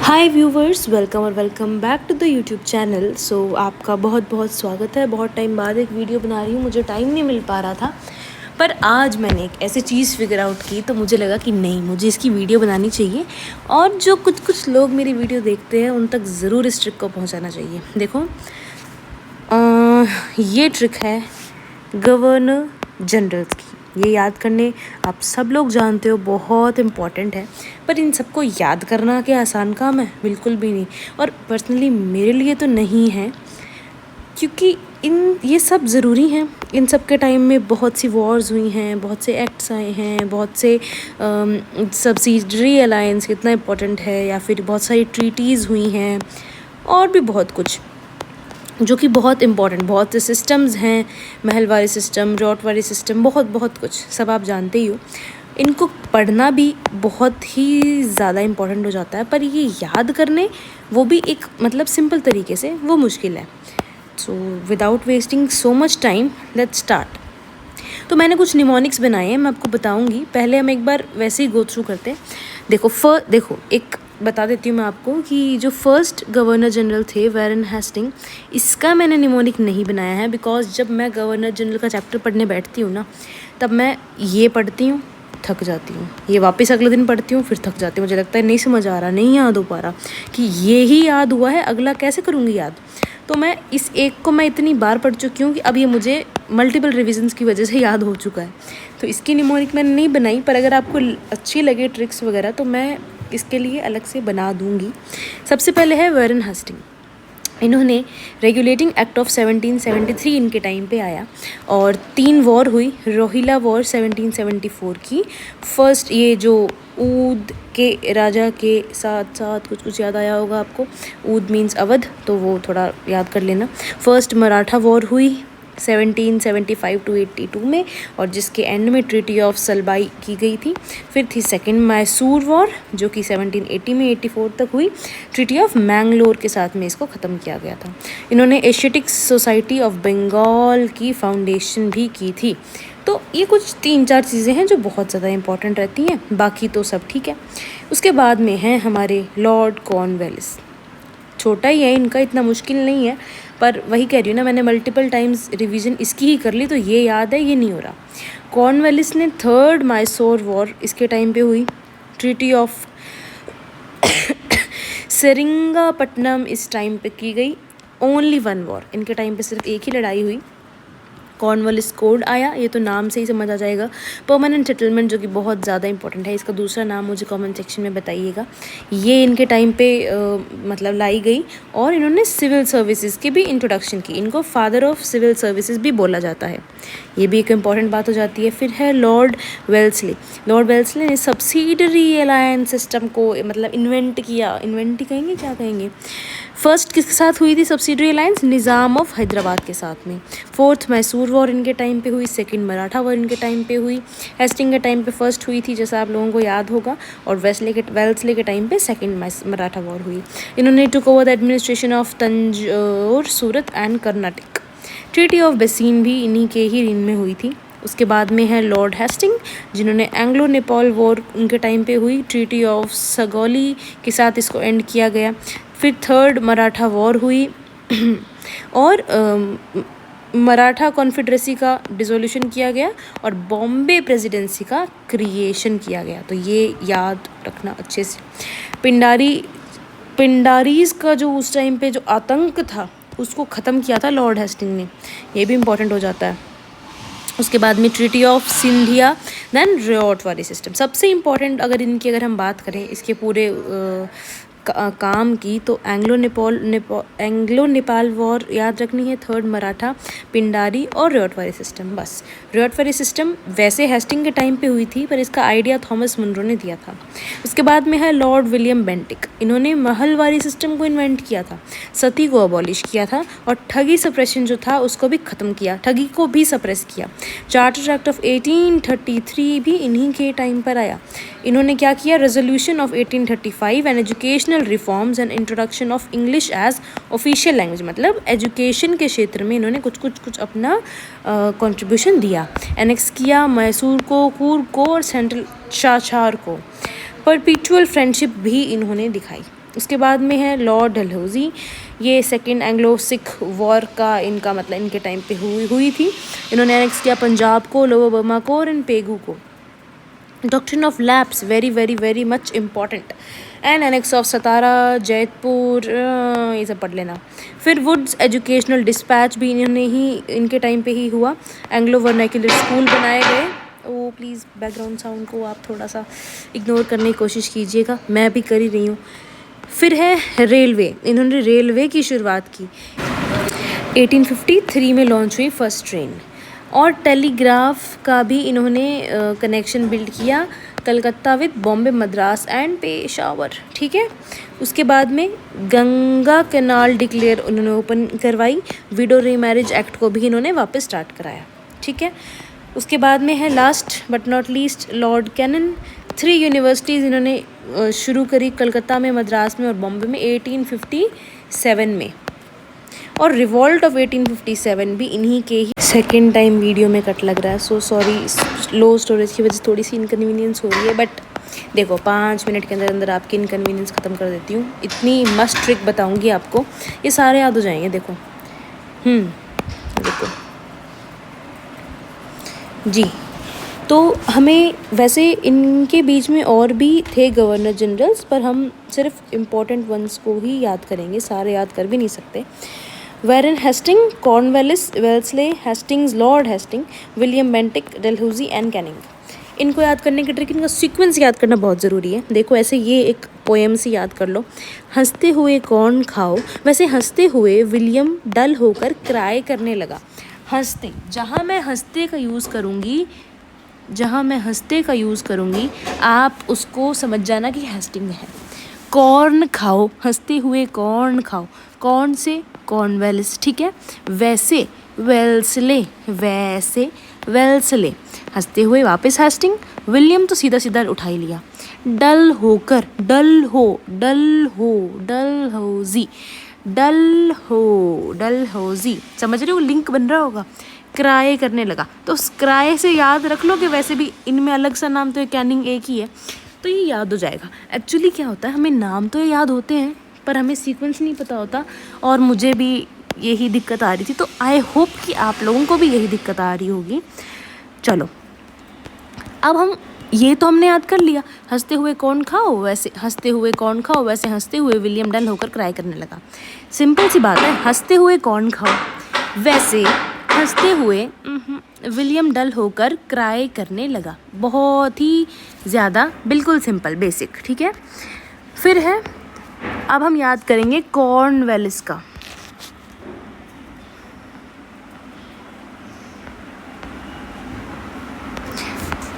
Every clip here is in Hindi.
हाय व्यूवर्स, वेलकम और welcome back to the YouTube channel. आपका बहुत बहुत स्वागत है। बहुत टाइम बाद एक वीडियो बना रही हूँ, मुझे टाइम नहीं मिल पा रहा था, पर आज मैंने एक ऐसी चीज़ फिगर आउट की तो मुझे लगा कि नहीं, मुझे इसकी वीडियो बनानी चाहिए और जो कुछ लोग मेरी वीडियो देखते हैं उन तक ज़रूर इस ट्रिक को पहुँचाना चाहिए। देखो, ये ट्रिक है गवर्नर जनरल्स की। ये याद करने आप सब लोग जानते हो बहुत इम्पॉर्टेंट है, पर इन सबको याद करना क्या आसान काम है? बिल्कुल भी नहीं। और पर्सनली मेरे लिए तो नहीं है, क्योंकि ये सब ज़रूरी हैं। इन सब के टाइम में बहुत सी वॉर्स हुई हैं, बहुत से एक्ट्स आए हैं, बहुत से सब्सिडरी अलायंस कितना इम्पोर्टेंट है, या फिर बहुत सारी ट्रीटीज़ हुई हैं और भी बहुत कुछ जो कि बहुत इम्पॉर्टेंट। बहुत से सिस्टम्स हैं, महलवारी सिस्टम, रॉटवारी सिस्टम, बहुत बहुत कुछ सब आप जानते ही हो। इनको पढ़ना भी बहुत ही ज़्यादा इम्पॉर्टेंट हो जाता है, पर ये याद करने वो भी एक सिंपल तरीके से वो मुश्किल है। So without wasting so much time, let's start. तो मैंने कुछ निमोनिक्स बनाए हैं, मैं आपको बताऊंगी। पहले हम एक बार वैसे ही गो थ्रू करते हैं। देखो एक बता देती हूँ मैं आपको कि जो फर्स्ट गवर्नर जनरल थे वैरन हेस्टिंग, इसका मैंने निमोनिक नहीं बनाया है, बिकॉज जब मैं गवर्नर जनरल का चैप्टर पढ़ने बैठती हूँ ना, तब मैं ये पढ़ती हूँ, थक जाती हूँ, ये वापस अगले दिन पढ़ती हूँ, फिर थक जाती हूँ। मुझे लगता है नहीं समझ आ रहा, नहीं याद हो पा रहा कि ये ही याद हुआ है, अगला कैसे करूँगी याद। तो मैं इस एक को मैं इतनी बार पढ़ चुकी हूँ कि अब ये मुझे मल्टीपल रिविजन्स की वजह से याद हो चुका है। तो इसकी निमोनिक मैंने नहीं बनाई, पर अगर आपको अच्छी लगे ट्रिक्स वगैरह तो मैं इसके लिए अलग से बना दूँगी। सबसे पहले है वैरन हेस्टिंग। इन्होंने रेगुलेटिंग एक्ट ऑफ 1773 इनके टाइम पे आया और 3 वॉर हुई। रोहिला वॉर 1774 की, फर्स्ट ये जो ऊद के राजा के साथ साथ कुछ याद आया होगा आपको, ऊद मीन्स अवध, तो वो थोड़ा याद कर लेना। फर्स्ट मराठा वॉर हुई 1775 to 82 में, और जिसके एंड में ट्रीटी ऑफ सलबाई की गई थी। फिर थी सेकंड मैसूर वॉर, जो कि 1780 में 84 तक हुई। ट्रीटी ऑफ मैंगलोर के साथ में इसको ख़त्म किया गया था। इन्होंने एशियाटिक सोसाइटी ऑफ बंगाल की फाउंडेशन भी की थी। तो ये कुछ 3-4 चीज़ें हैं जो बहुत ज़्यादा इंपॉर्टेंट रहती हैं, बाकी तो सब ठीक है। उसके बाद में हैं हमारे लॉर्ड कॉर्नवालिस। छोटा ही है, इनका इतना मुश्किल नहीं है, पर वही कह रही हूँ ना, मैंने मल्टीपल टाइम्स रिवीजन इसकी ही कर ली, तो ये याद है, ये नहीं हो रहा। कॉर्नवालिस ने थर्ड मैसूर वॉर इसके टाइम पे हुई। ट्रीटी ऑफ सेरिंगापट्टनम इस टाइम पे की गई। ओनली 1 वॉर, इनके टाइम पे सिर्फ एक ही लड़ाई हुई। कॉर्नवालिस कोड आया, ये तो नाम से ही समझ आ जाएगा। परमानेंट सेटलमेंट, जो कि बहुत ज़्यादा इंपॉर्टेंट है, इसका दूसरा नाम मुझे कमेंट सेक्शन में बताइएगा। ये इनके टाइम पे लाई गई, और इन्होंने सिविल सर्विसेज की भी इंट्रोडक्शन की। इनको फादर ऑफ सिविल सर्विसेज भी बोला जाता है, ये भी एक इम्पॉर्टेंट बात हो जाती है। फिर है लॉर्ड वेल्सली। लॉर्ड वेल्सली ने सब्सिडरी अलायंस सिस्टम को इन्वेंट किया। इन्वेंट ही कहेंगे, क्या कहेंगे। फर्स्ट किसके साथ हुई थी subsidiary alliance? Nizam of Hyderabad के साथ में। फोर्थ मैसूर वॉर इनके टाइम पे हुई। सेकंड मराठा वॉर इनके टाइम पे हुई। हेस्टिंग के टाइम पे फर्स्ट हुई थी, जैसा आप लोगों को याद होगा, और वेल्सले के टाइम पे सेकंड मराठा वॉर हुई। इन्होंने took over the administration of Tanjore, Surat and Karnataka. Treaty of basin भी इन्हीं के ही रीन में हुई थी। उसके बाद में है लॉर्ड हेस्टिंग, जिन्होंने एंग्लो नेपाल वॉर उनके टाइम पे हुई। ट्रीटी ऑफ सगौली के साथ इसको एंड किया गया। फिर थर्ड मराठा वॉर हुई और मराठा कॉन्फेडरेसी का डिसोल्यूशन किया गया और बॉम्बे प्रेसिडेंसी का क्रिएशन किया गया। तो ये याद रखना अच्छे से। पिंडारीज का जो उस टाइम पे जो आतंक था, उसको ख़त्म किया था लॉर्ड हेस्टिंग ने, ये भी इम्पोर्टेंट हो जाता है। उसके बाद में treaty of Scindia, then ryotwari system. सबसे इम्पॉर्टेंट अगर हम बात करें इसके पूरे काम की, तो एंग्लो नेपाल वॉर याद रखनी है। थर्ड मराठा, पिंडारी और रॉटवारी सिस्टम। बस रॉटवारी सिस्टम वैसे हेस्टिंग के टाइम पे हुई थी, पर इसका आइडिया थॉमस मुनरो ने दिया था। उसके बाद में है लॉर्ड विलियम बेंटिक। इन्होंने महलवारी सिस्टम को इन्वेंट किया था, सती को अबॉलिश किया था, और ठगी सप्रेशन जो था उसको भी ख़त्म किया, ठगी को भी सप्रेस किया। चार्टर एक्ट ऑफ 1833 भी इन्हीं के टाइम पर आया। इन्होंने क्या किया? Resolution of 1835 and educational reforms and introduction of English as official language. Education के क्षेत्र में इन्होंने कुछ अपना कंट्रीब्यूशन दिया। एनेक्स किया मैसूर को, कूर्ग को और सेंट्रल शाशार को। परपीचुअल फ्रेंडशिप भी इन्होंने दिखाई। उसके बाद में है लॉर्ड डलहौजी, ये सेकेंड एंग्लो सिख वॉर का इनका मतलब इनके टाइम पे हुई थी। इन्होंने एनेक्स किया पंजाब को, लोअर बर्मा को और इन पेगू को। Doctrine of lapse very very very much important, and annex of Satara, Jaitpur, ये सब पढ़ लेना। फिर वुड्स एजुकेशनल डिस्पैच भी इन्होंने ही इनके टाइम पे ही हुआ। एंग्लो वर्नाक्युलर स्कूल बनाए गए। ओ प्लीज़ बैकग्राउंड साउंड को आप थोड़ा सा इग्नोर करने की कोशिश कीजिएगा, मैं भी कर ही रही हूँ। फिर है रेलवे, इन्होंने रेलवे की शुरुआत की। 1853 में लॉन्च हुई फर्स्ट ट्रेन। और टेलीग्राफ का भी इन्होंने कनेक्शन बिल्ड किया, कलकत्ता विद बॉम्बे, मद्रास एंड पेशावर, ठीक है। उसके बाद में गंगा कैनाल डिक्लेयर उन्होंने ओपन करवाई। विडो रीमैरिज एक्ट को भी इन्होंने वापस स्टार्ट कराया, ठीक है। उसके बाद में है last but not least Lord Canning. 3 universities इन्होंने शुरू करी, कलकत्ता में, मद्रास में और बॉम्बे में 1857 में। और रिवॉल्ट ऑफ 1857 भी इन्हीं के ही। सेकेंड टाइम वीडियो में कट लग रहा है, सो सॉरी, लो स्टोरेज की वजह से थोड़ी सी इनकन्वीनियंस हो रही है, बट देखो 5 मिनट के अंदर अंदर आपकी इनकन्वीनियंस ख़त्म कर देती हूँ। इतनी मस्त ट्रिक बताऊँगी आपको, ये सारे याद हो जाएंगे। देखो देखो जी, तो हमें वैसे इनके बीच में और भी थे गवर्नर जनरल्स, पर हम सिर्फ इम्पोर्टेंट वंस को ही याद करेंगे, सारे याद कर भी नहीं सकते। Warren Hasting, Cornwallis, Wellesley, Hastings, Lord Hasting, William Bentinck, Dalhousie and Canning. इनको याद करने की ट्रिक, इनका सीक्वेंस याद करना बहुत ज़रूरी है। देखो ऐसे ये एक पोएम से याद कर लो। हंसते हुए कौन खाओ, वैसे हंसते हुए विलियम डल होकर क्राई करने लगा। हंसते, जहाँ मैं हंसते का यूज़ करूँगी आप उसको समझ जाना कि हेस्टिंग है। कॉर्न खाओ, हंसते हुए कॉर्न खाओ, कौन से, कॉर्नवेलिस, ठीक है। वैसे वेल्सले, हंसते हुए वापस हेस्टिंग। विलियम तो सीधा सीधा उठा ही लिया। डल होकर, डलहौजी, समझ रहे हो, लिंक बन रहा होगा। क्राई करने लगा, तो उस क्राई से याद रख लो कि वैसे भी इनमें अलग सा नाम तो कैनिंग एक ही है, तो ये याद हो जाएगा। एक्चुअली क्या होता है, हमें नाम तो याद होते हैं पर हमें सीक्वेंस नहीं पता होता, और मुझे भी यही दिक्कत आ रही थी, तो आई होप कि आप लोगों को भी यही दिक्कत आ रही होगी। चलो अब हम ये तो हमने याद कर लिया, हंसते हुए कौन खाओ, वैसे हंसते हुए विलियम डल होकर क्राई करने लगा। सिंपल सी बात है, हंसते हुए कौन खाओ, वैसे हंसते हुए विलियम डल होकर क्राई करने लगा। बहुत ही ज़्यादा बिल्कुल सिंपल बेसिक, ठीक है। फिर है, अब हम याद करेंगे कॉर्नवेलिस का।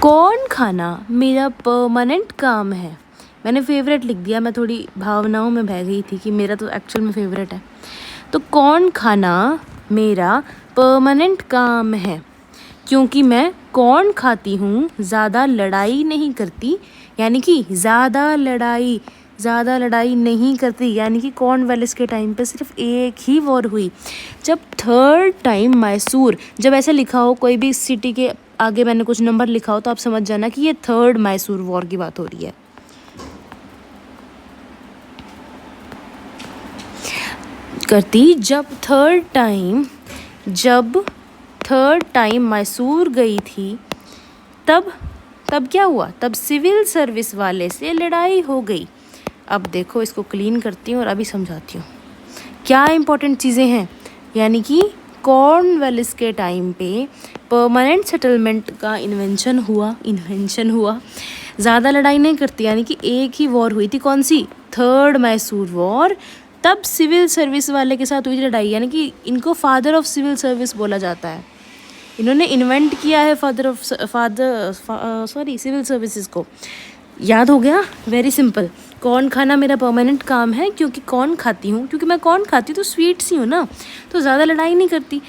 कॉर्न खाना मेरा परमानेंट काम है। मैंने फेवरेट लिख दिया, मैं थोड़ी भावनाओं में बह गई थी कि मेरा तो एक्चुअल में फेवरेट है। तो कॉर्न खाना मेरा परमानेंट काम है, क्योंकि मैं कॉर्न खाती हूँ, ज़्यादा लड़ाई नहीं करती, यानी कि ज़्यादा लड़ाई नहीं करती, यानी कि कॉर्नवेलिस के टाइम पे सिर्फ एक ही वॉर हुई। जब थर्ड टाइम मैसूर, जब ऐसे लिखा हो कोई भी सिटी के आगे मैंने कुछ नंबर लिखा हो, तो आप समझ जाना कि ये थर्ड मैसूर वॉर की बात हो रही है। करती जब थर्ड टाइम मैसूर गई थी, तब क्या हुआ, तब सिविल सर्विस वाले से लड़ाई हो गई। अब देखो इसको क्लीन करती हूँ और अभी समझाती हूँ क्या इंपॉर्टेंट चीज़ें हैं। यानी कि कॉर्नवेलिस के टाइम पे परमानेंट सेटलमेंट का इन्वेंशन हुआ। ज़्यादा लड़ाई नहीं करती, यानी कि एक ही वॉर हुई थी, कौन सी, थर्ड मैसूर वॉर। तब सिविल सर्विस वाले के साथ हुई थी लड़ाई, यानी कि इनको फादर ऑफ सिविल सर्विस बोला जाता है। इन्होंने इन्वेंट किया है सिविल सर्विसेज को। याद हो गया, वेरी सिंपल। कॉर्न खाना मेरा परमानेंट काम है, क्योंकि कॉर्न खाती हूँ, क्योंकि मैं कॉर्न खाती तो स्वीट सी हूँ ना, तो ज़्यादा लड़ाई नहीं करती।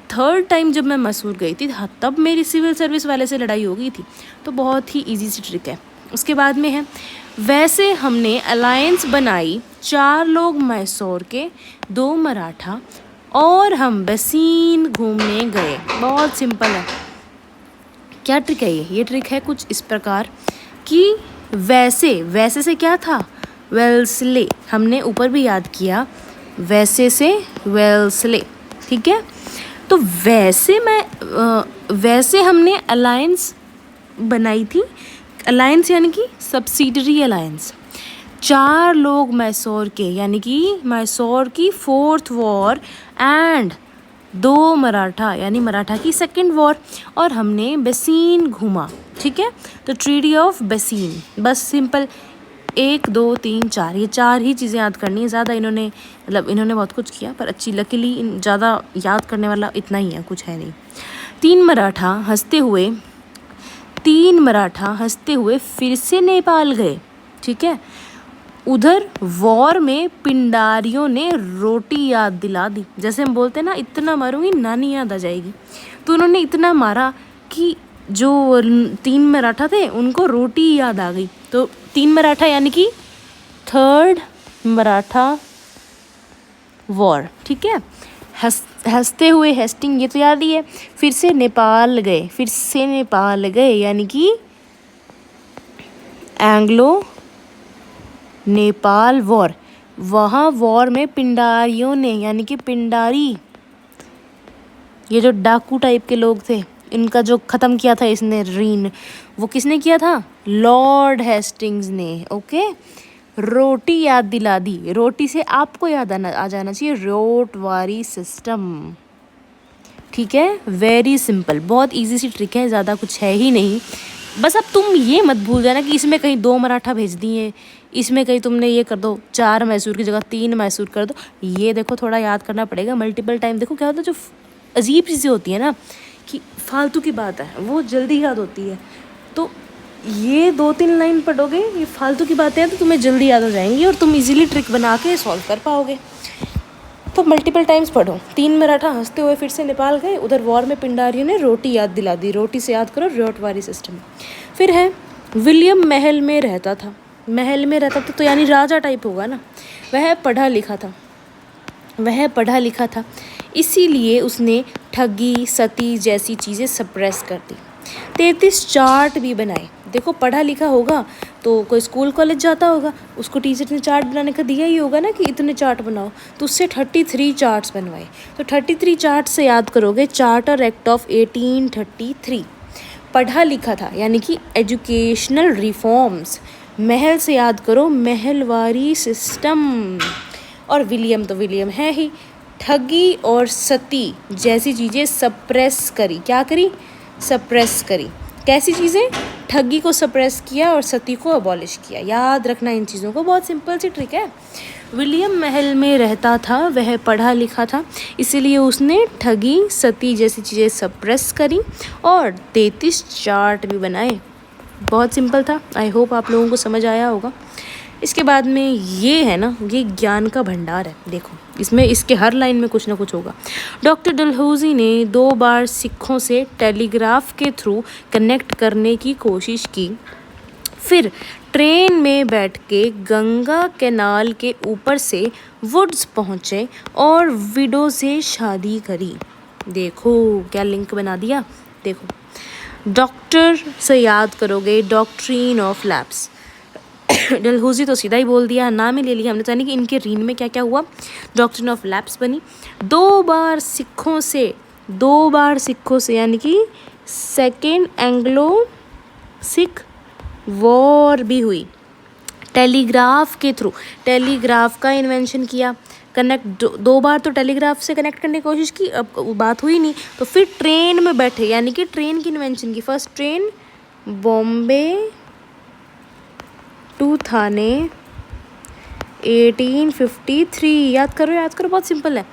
थर्ड टाइम जब मैं मैसूर गई थी, तब मेरी सिविल सर्विस वाले से लड़ाई हो गई थी। तो बहुत ही इजी सी ट्रिक है। उसके बाद में है, वैसे हमने अलायंस बनाई, 4 लोग मैसूर के, 2 मराठा, और हम बसीन घूमने गए। बहुत सिंपल है। क्या ट्रिक है ये ट्रिक है कुछ इस प्रकार कि वैसे से क्या था, वेल्सले, हमने ऊपर भी याद किया, वैसे से वेल्सले, ठीक है। तो वैसे हमने अलायंस बनाई थी, अलायंस यानी कि सब्सिडरी अलायंस। 4 लोग मैसूर के, यानी कि मैसूर की 4th वॉर एंड 2 मराठा, यानी मराठा की 2nd वॉर, और हमने बेसीन घूमा, ठीक है। तो ट्रीटी ऑफ बेसीन, बस सिंपल 1 2 3 4, ये 4 ही चीज़ें याद करनी है। ज़्यादा इन्होंने बहुत कुछ किया, पर अच्छी लकीली ज़्यादा याद करने वाला इतना ही है, कुछ है नहीं। 3 मराठा हंसते हुए फिर से नेपाल गए, ठीक है। उधर वॉर में पिंडारियों ने रोटी याद दिला दी। जैसे हम बोलते हैं ना, इतना मारूंगी नानी याद आ जाएगी, तो उन्होंने इतना मारा कि जो 3 मराठा थे उनको रोटी याद आ गई। तो 3 मराठा यानी कि 3rd मराठा वॉर, ठीक है। हंसते हुए हेस्टिंग, ये तो याद ही है। फिर से नेपाल गए यानी कि एंग्लो नेपाल वॉर। वहाँ वॉर में पिंडारियों ने, यानी कि पिंडारी, ये जो डाकू टाइप के लोग थे, इनका जो ख़त्म किया था इसने रीन, वो किसने किया था? लॉर्ड हेस्टिंग्स ने, ओके। रोटी याद दिला दी, रोटी से आपको याद आ जाना चाहिए रोटवारी सिस्टम, ठीक है। वेरी सिंपल, बहुत इजी सी ट्रिक है, ज़्यादा कुछ है ही नहीं। बस अब तुम ये मत भूल जाना कि इसमें कहीं 2 मराठा भेज दिए, इसमें कहीं तुमने ये कर दो 4 मैसूर की जगह 3 मैसूर कर दो। ये देखो थोड़ा याद करना पड़ेगा मल्टीपल टाइम। देखो क्या होता है, जो अजीब चीज़ें होती है ना कि फालतू की बात है, वो जल्दी याद होती है। तो ये 2-3 लाइन पढ़ोगे, ये फालतू की बातें हैं तो तुम्हें जल्दी याद हो जाएंगी और तुम इजीली ट्रिक बना के सॉल्व कर पाओगे। तो मल्टीपल टाइम्स पढ़ो। 3 मराठा हंसते हुए फिर से नेपाल गए, उधर वॉर में पिंडारियों ने रोटी याद दिला दी। रोटी से याद करो रोटवारी सिस्टम। फिर है विलियम महल में रहता था तो यानी राजा टाइप होगा ना। वह पढ़ा लिखा था, इसीलिए उसने ठगी सती जैसी चीज़ें सप्रेस कर दी। 33 चार्ट भी बनाए। देखो पढ़ा लिखा होगा तो कोई स्कूल कॉलेज जाता होगा, उसको टीचर ने चार्ट बनाने का दिया ही होगा ना कि इतने चार्ट बनाओ, तो उससे 33 चार्ट्स बनवाए। तो 33 चार्ट से याद करोगे चार्टर एक्ट ऑफ 1833। पढ़ा लिखा था यानी कि एजुकेशनल रिफॉर्म्स। महल से याद करो महलवारी सिस्टम। और विलियम तो विलियम है ही। ठगी और सती जैसी चीज़ें सप्रेस करी। क्या करी? सप्रेस करी। कैसी चीज़ें? ठगी को सप्रेस किया और सती को अबॉलिश किया। याद रखना इन चीज़ों को, बहुत सिंपल सी ट्रिक है। विलियम महल में रहता था, वह पढ़ा लिखा था, इसीलिए उसने ठगी सती जैसी चीज़ें सप्रेस करी और 33 चार्ट भी बनाए। बहुत सिंपल था। आई होप आप लोगों को समझ आया होगा। इसके बाद में ये है ना, ये ज्ञान का भंडार है। देखो इसमें, इसके हर लाइन में कुछ ना कुछ होगा। डॉक्टर डलहौजी ने 2 बार सिखों से टेलीग्राफ के थ्रू कनेक्ट करने की कोशिश की, फिर ट्रेन में बैठ के गंगा कैनाल के ऊपर से वुड्स पहुँचे और विडो से शादी करी। देखो क्या लिंक बना दिया। देखो डॉक्टर से याद करोगे डॉक्ट्रिन ऑफ लैप्स। डलहौजी तो सीधा ही बोल दिया, नाम ही ले लिया हमने, तो यानी कि इनके रीन में क्या क्या हुआ, डॉक्ट्रिन ऑफ लैप्स बनी। 2 बार सिखों से यानी कि 2nd एंग्लो सिख वॉर भी हुई। टेलीग्राफ के थ्रू, टेलीग्राफ का इन्वेंशन किया। कनेक्ट 2 बार तो टेलीग्राफ से कनेक्ट करने की कोशिश की, अब बात हुई नहीं, तो फिर ट्रेन में बैठे, यानी कि ट्रेन की इन्वेंशन की। फर्स्ट ट्रेन बॉम्बे टू थाने 1853। याद करो, बहुत सिंपल है,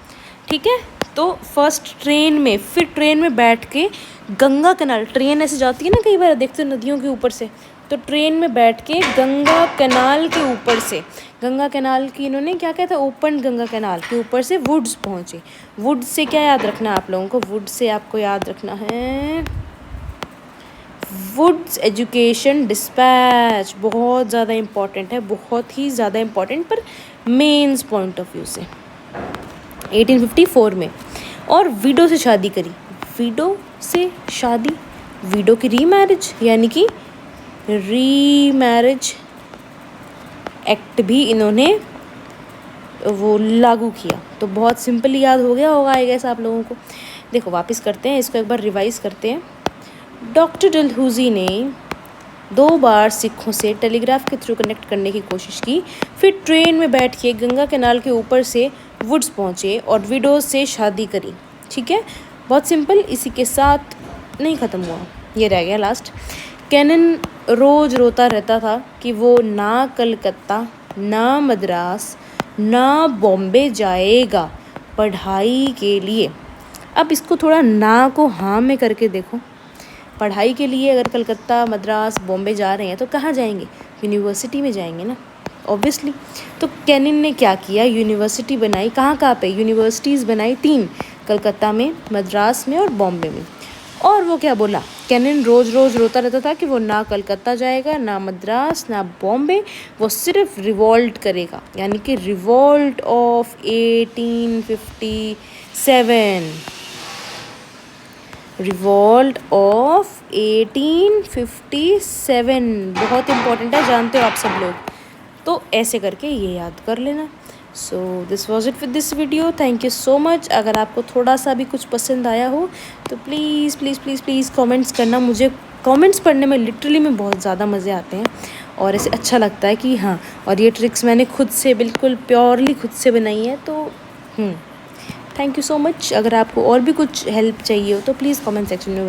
ठीक है। तो फर्स्ट ट्रेन में, फिर ट्रेन में बैठ के गंगा कैनाल, ट्रेन ऐसे जाती है ना कई बार देखते हो नदियों के ऊपर से, तो ट्रेन में बैठ के गंगा कैनाल के ऊपर से, गंगा कैनाल की इन्होंने क्या कहता है, ओपन गंगा कैनाल के ऊपर से वुड्स पहुँचे। वुड से क्या याद रखना है आप लोगों को? वुड से आपको याद रखना है वुड्स एजुकेशन डिस्पैच। बहुत ज़्यादा इम्पॉर्टेंट है, बहुत ही ज़्यादा इम्पॉर्टेंट, पर मेंस पॉइंट ऑफ व्यू से 1854 में। और विडो से शादी करी। विडो से शादी, विडो की रीमैरिज, यानी कि रीमैरिज एक्ट भी इन्होंने वो लागू किया। तो बहुत सिंपली याद हो गया होगा आई गेस आप लोगों को। देखो वापस करते हैं इसको, एक बार रिवाइज करते हैं। डॉक्टर डलहौजी ने 2 बार सिखों से टेलीग्राफ के थ्रू कनेक्ट करने की कोशिश की, फिर ट्रेन में बैठ के गंगा कैनाल के ऊपर से वुड्स पहुँचे और विडोज से शादी करी। ठीक है, बहुत सिंपल। इसी के साथ नहीं ख़त्म हुआ, ये रह गया लास्ट। कैनन रोज़ रोता रहता था कि वो ना कलकत्ता, ना मद्रास, ना बॉम्बे जाएगा पढ़ाई के लिए। अब इसको थोड़ा ना को हाँ में करके देखो। पढ़ाई के लिए अगर कलकत्ता, मद्रास, बॉम्बे जा रहे हैं तो कहाँ जाएंगे? यूनिवर्सिटी में जाएंगे ना, ऑब्वियसली। तो कैनिन ने क्या किया, यूनिवर्सिटी बनाई। कहाँ पे? यूनिवर्सिटीज़ बनाई 3, कलकत्ता में, मद्रास में और बॉम्बे में। और वो क्या बोला, कैनिन रोज़ रोज़ रोता रहता था कि वो ना कलकत्ता जाएगा, ना मद्रास, ना बॉम्बे, वो सिर्फ रिवॉल्ट करेगा, यानी कि रिवॉल्ट ऑफ 1857। रिवॉल्ट ऑफ 1857 बहुत इंपॉर्टेंट है, जानते हो आप सब लोग। तो ऐसे करके ये याद कर लेना। So this was it with this video. Thank you so much. अगर आपको थोड़ा सा भी कुछ पसंद आया हो तो please please please please comments करना। मुझे कमेंट्स पढ़ने में लिटरली में बहुत ज़्यादा मज़े आते हैं और ऐसे अच्छा लगता है कि हाँ, और ये ट्रिक्स मैंने खुद से बिल्कुल प्योरली खुद से बनाई है। तो थैंक यू सो मच। अगर आपको और भी कुछ हेल्प चाहिए हो तो प्लीज़ कमेंट सेक्शन में